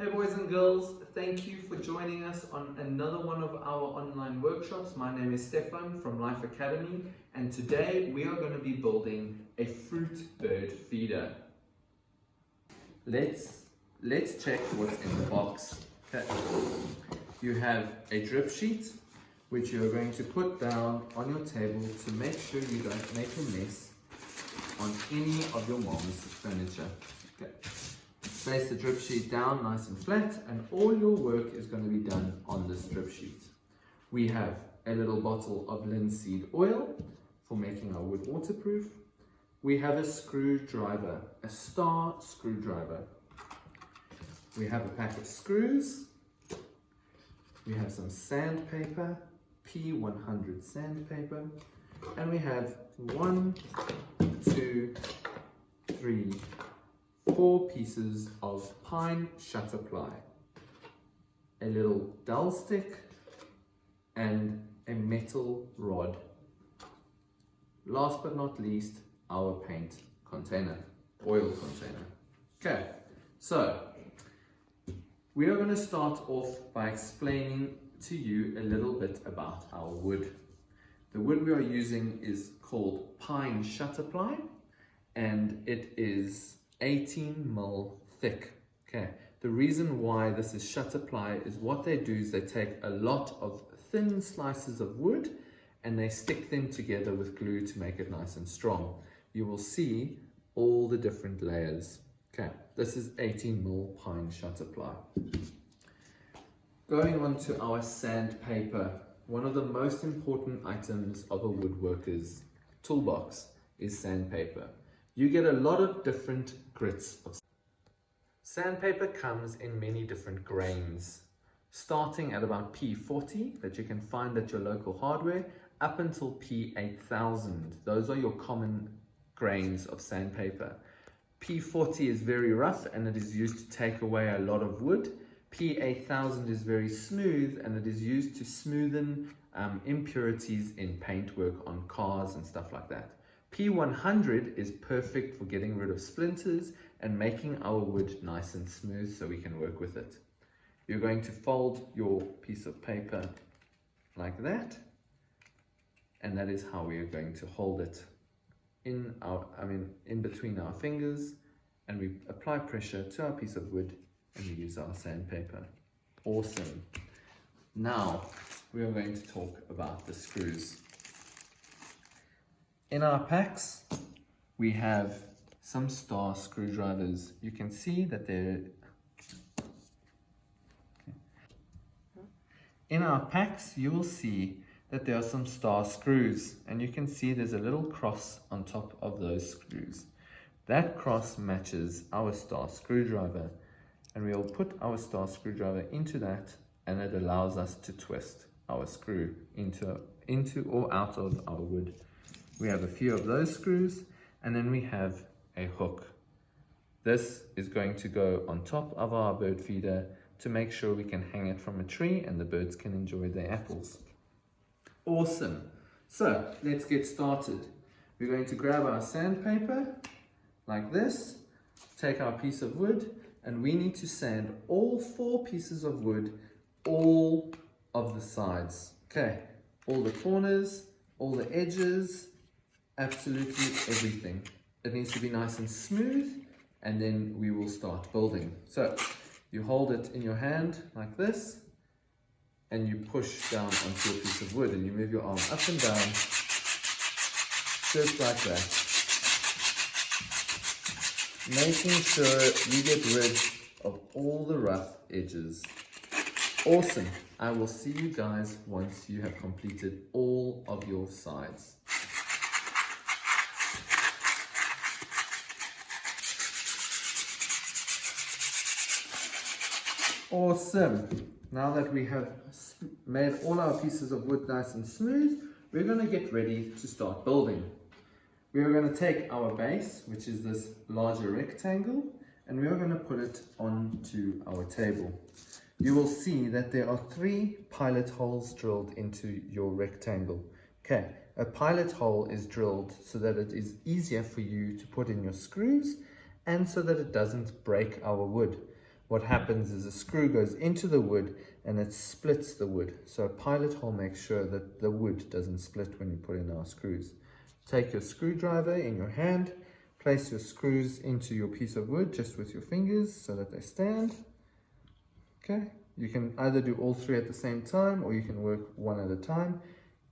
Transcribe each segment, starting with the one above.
Hey boys and girls, thank you for joining us on another one of our online workshops. My name is Stefan from Life Academy, and today we are going to be building a fruit bird feeder. Let's check what's in the box. Okay. You have a drip sheet which you're going to put down on your table to make sure you don't make a mess on any of your mom's furniture. Okay. Place the drip sheet down nice and flat, and all your work is going to be done on this drip sheet. We have a little bottle of linseed oil for making our wood waterproof. We have a screwdriver, a star screwdriver. We have a pack of screws. We have some sandpaper, P100 sandpaper, and we have 1, 2, 3, 4 pieces of pine shutter ply, a little dull stick, and a metal rod. Last but not least, our paint container, oil container. Okay, so we are going to start off by explaining to you a little bit about our wood. The wood we are using is called pine shutter ply, and it is 18mm thick. Okay, the reason why this is shutter ply is what they do is they take a lot of thin slices of wood and they stick them together with glue to make it nice and strong. You will see all the different layers. Okay, this is 18mm pine shutter ply. Going on to our sandpaper, one of the most important items of a woodworker's toolbox is sandpaper. You get a lot of different grits of sandpaper. Comes in many different grains, starting at about P40 that you can find at your local hardware, up until P8000. Those are your common grains of sandpaper. P40 is very rough and it is used to take away a lot of wood. P8000 is very smooth and it is used to smoothen impurities in paintwork on cars and stuff like that. P100 is perfect for getting rid of splinters and making our wood nice and smooth so we can work with it. You're going to fold your piece of paper like that, and that is how we are going to hold it in between our fingers, and we apply pressure to our piece of wood and we use our sandpaper. Awesome. Now we are going to talk about the screws. In our packs, we have some star screwdrivers. You can see that they're... In our packs, you will see that there are some star screws, and you can see there's a little cross on top of those screws. That cross matches our star screwdriver, and we'll put our star screwdriver into that, and it allows us to twist our screw into or out of our wood. We have a few of those screws, and then we have a hook. This is going to go on top of our bird feeder to make sure we can hang it from a tree and the birds can enjoy their apples. Awesome. So let's get started. We're going to grab our sandpaper like this, take our piece of wood, and we need to sand all 4 pieces of wood, all of the sides. Okay, all the corners, all the edges, absolutely everything. It needs to be nice and smooth, and then we will start building. So you hold it in your hand like this, and you push down onto your piece of wood, and you move your arm up and down, just like that. Making sure you get rid of all the rough edges. Awesome. I will see you guys once you have completed all of your sides. Awesome. Now that we have made all our pieces of wood nice and smooth, we're going to get ready to start building. We are going to take our base, which is this larger rectangle, and we are going to put it onto our table. You will see that there are 3 pilot holes drilled into your rectangle. Okay, a pilot hole is drilled so that it is easier for you to put in your screws and so that it doesn't break our wood. what happens is a screw goes into the wood and it splits the wood. So a pilot hole makes sure that the wood doesn't split when you put in our screws. Take your screwdriver in your hand, place your screws into your piece of wood just with your fingers so that they stand. Okay, you can either do all three at the same time or you can work one at a time.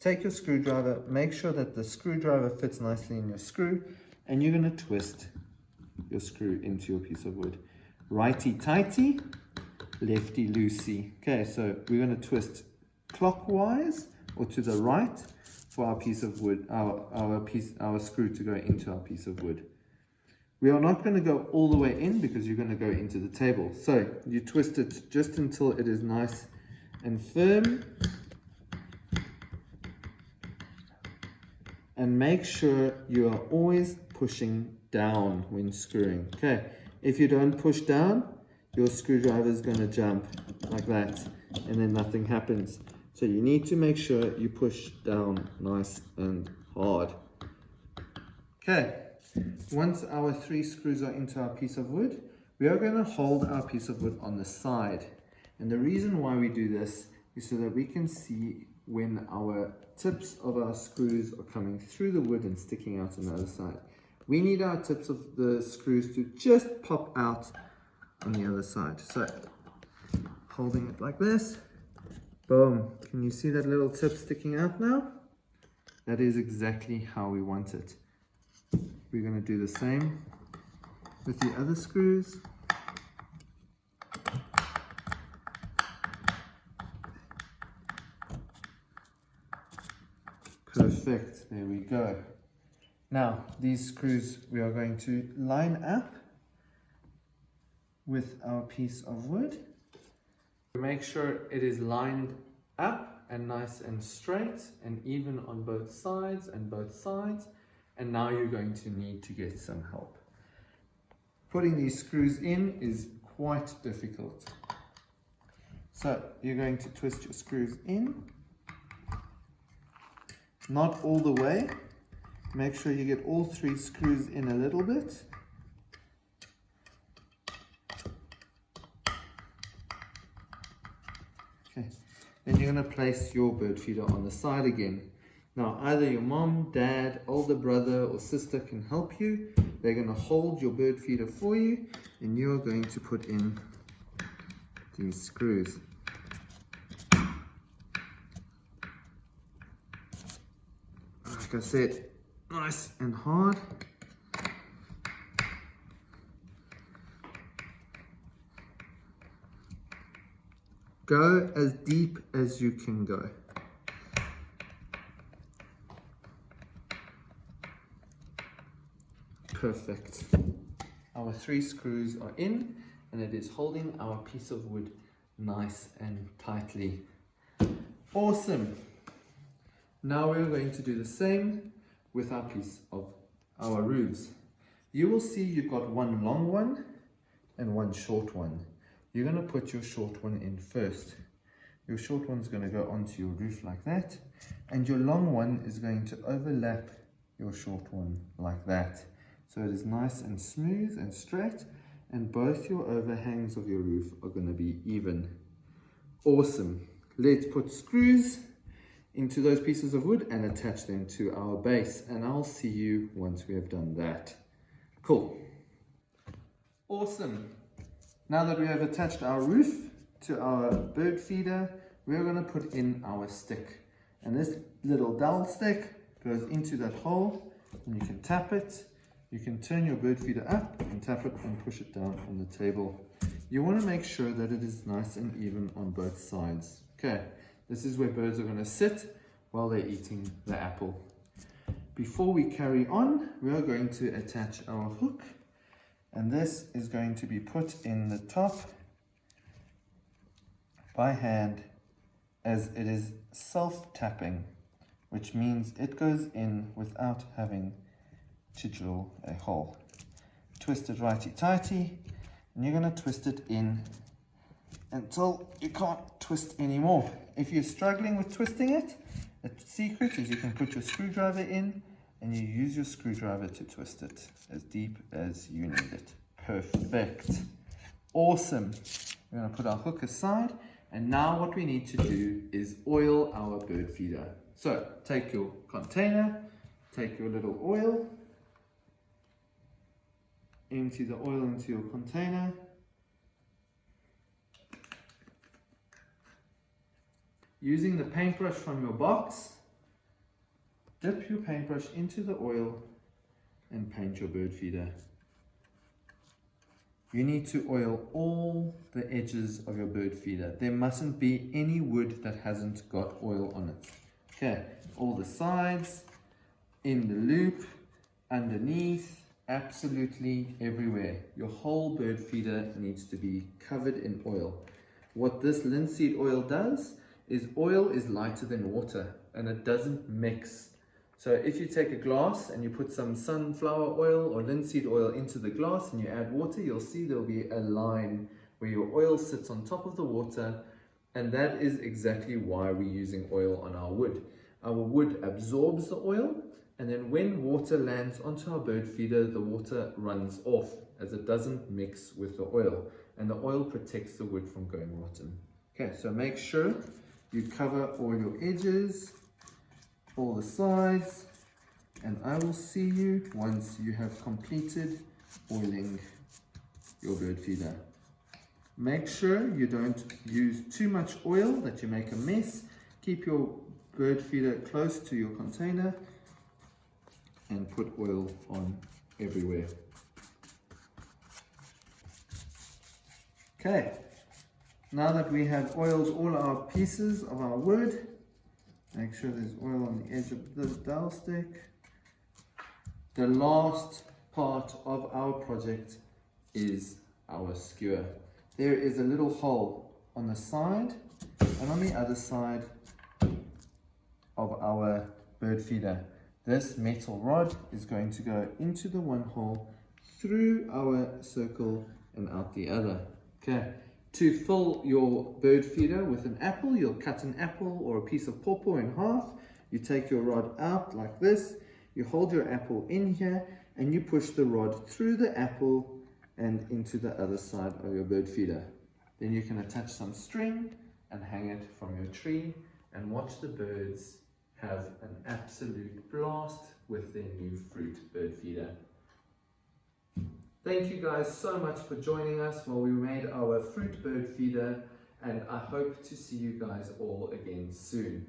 Take your screwdriver, make sure that the screwdriver fits nicely in your screw, and you're going to twist your screw into your piece of wood. Righty tighty, lefty loosey. Okay, so we're going to twist clockwise or to the right for our piece of wood, our screw to go into our piece of wood. We are not going to go all the way in because you're going to go into the table. So you twist it just until it is nice and firm. And make sure you are always pushing down when screwing. Okay, if you don't push down, your screwdriver is going to jump like that and then nothing happens. So you need to make sure you push down nice and hard. Okay, once our 3 screws are into our piece of wood, we are going to hold our piece of wood on the side. And the reason why we do this is so that we can see when our tips of our screws are coming through the wood and sticking out on the other side. We need our tips of the screws to just pop out on the other side. So, holding it like this, boom. Can you see that little tip sticking out now? That is exactly how we want it. We're going to do the same with the other screws. Perfect, there we go. Now, these screws we are going to line up with our piece of wood. Make sure it is lined up and nice and straight and even on both sides and both sides. And now you're going to need to get some help. Putting these screws in is quite difficult. So you're going to twist your screws in. Not all the way. Make sure you get all 3 screws in a little bit. Okay, then you're going to place your bird feeder on the side again. Now either your mom, dad, older brother or sister can help you. They're going to hold your bird feeder for you and you're going to put in these screws. Like I said, nice and hard. Go as deep as you can go. Perfect. Our 3 screws are in and it is holding our piece of wood nice and tightly. Awesome. Now we're going to do the same with our piece of our roofs. You will see you've got one long one and one short one. You're going to put your short one in first. Your short one's going to go onto your roof like that, and your long one is going to overlap your short one like that. So it is nice and smooth and straight, and both your overhangs of your roof are going to be even. Awesome. Let's put screws into those pieces of wood and attach them to our base, and I'll see you once we have done that. Cool. Awesome. Now that we have attached our roof to our bird feeder, we're going to put in our stick, and this little dowel stick goes into that hole and you can tap it. You can turn your bird feeder up and tap it and push it down on the table. You want to make sure that it is nice and even on both sides. Okay, this is where birds are going to sit while they're eating the apple. Before we carry on, we are going to attach our hook, and this is going to be put in the top by hand, as it is self-tapping, which means it goes in without having to drill a hole. Twist it righty-tighty, and you're going to twist it in until you can't twist anymore. If you're struggling with twisting it, the secret is you can put your screwdriver in and you use your screwdriver to twist it as deep as you need it. Perfect. Awesome. We're going to put our hook aside, and now what we need to do is oil our bird feeder. So take your container, take your little oil, empty the oil into your container. Using the paintbrush from your box, dip your paintbrush into the oil and paint your bird feeder. You need to oil all the edges of your bird feeder. There mustn't be any wood that hasn't got oil on it. Okay, all the sides, in the loop, underneath, absolutely everywhere. Your whole bird feeder needs to be covered in oil. What this linseed oil does is oil is lighter than water and it doesn't mix. So if you take a glass and you put some sunflower oil or linseed oil into the glass and you add water, you'll see there'll be a line where your oil sits on top of the water, and that is exactly why we're using oil on our wood. Our wood absorbs the oil, and then when water lands onto our bird feeder, the water runs off as it doesn't mix with the oil, and the oil protects the wood from going rotten. Okay, so make sure you cover all your edges, all the sides, and I will see you once you have completed oiling your bird feeder. Make sure you don't use too much oil that you make a mess. Keep your bird feeder close to your container and put oil on everywhere. Okay, now that we have oiled all our pieces of our wood, make sure there's oil on the edge of the dowel stick. The last part of our project is our skewer. There is a little hole on the side and on the other side of our bird feeder. This metal rod is going to go into the one hole, through our circle and out the other. Okay. To fill your bird feeder with an apple, you'll cut an apple or a piece of pawpaw in half. You take your rod out like this, you hold your apple in here, and you push the rod through the apple and into the other side of your bird feeder. Then you can attach some string and hang it from your tree and watch the birds have an absolute blast with their new fruit bird feeder. Thank you guys so much for joining us while we made our fruit bird feeder, and I hope to see you guys all again soon.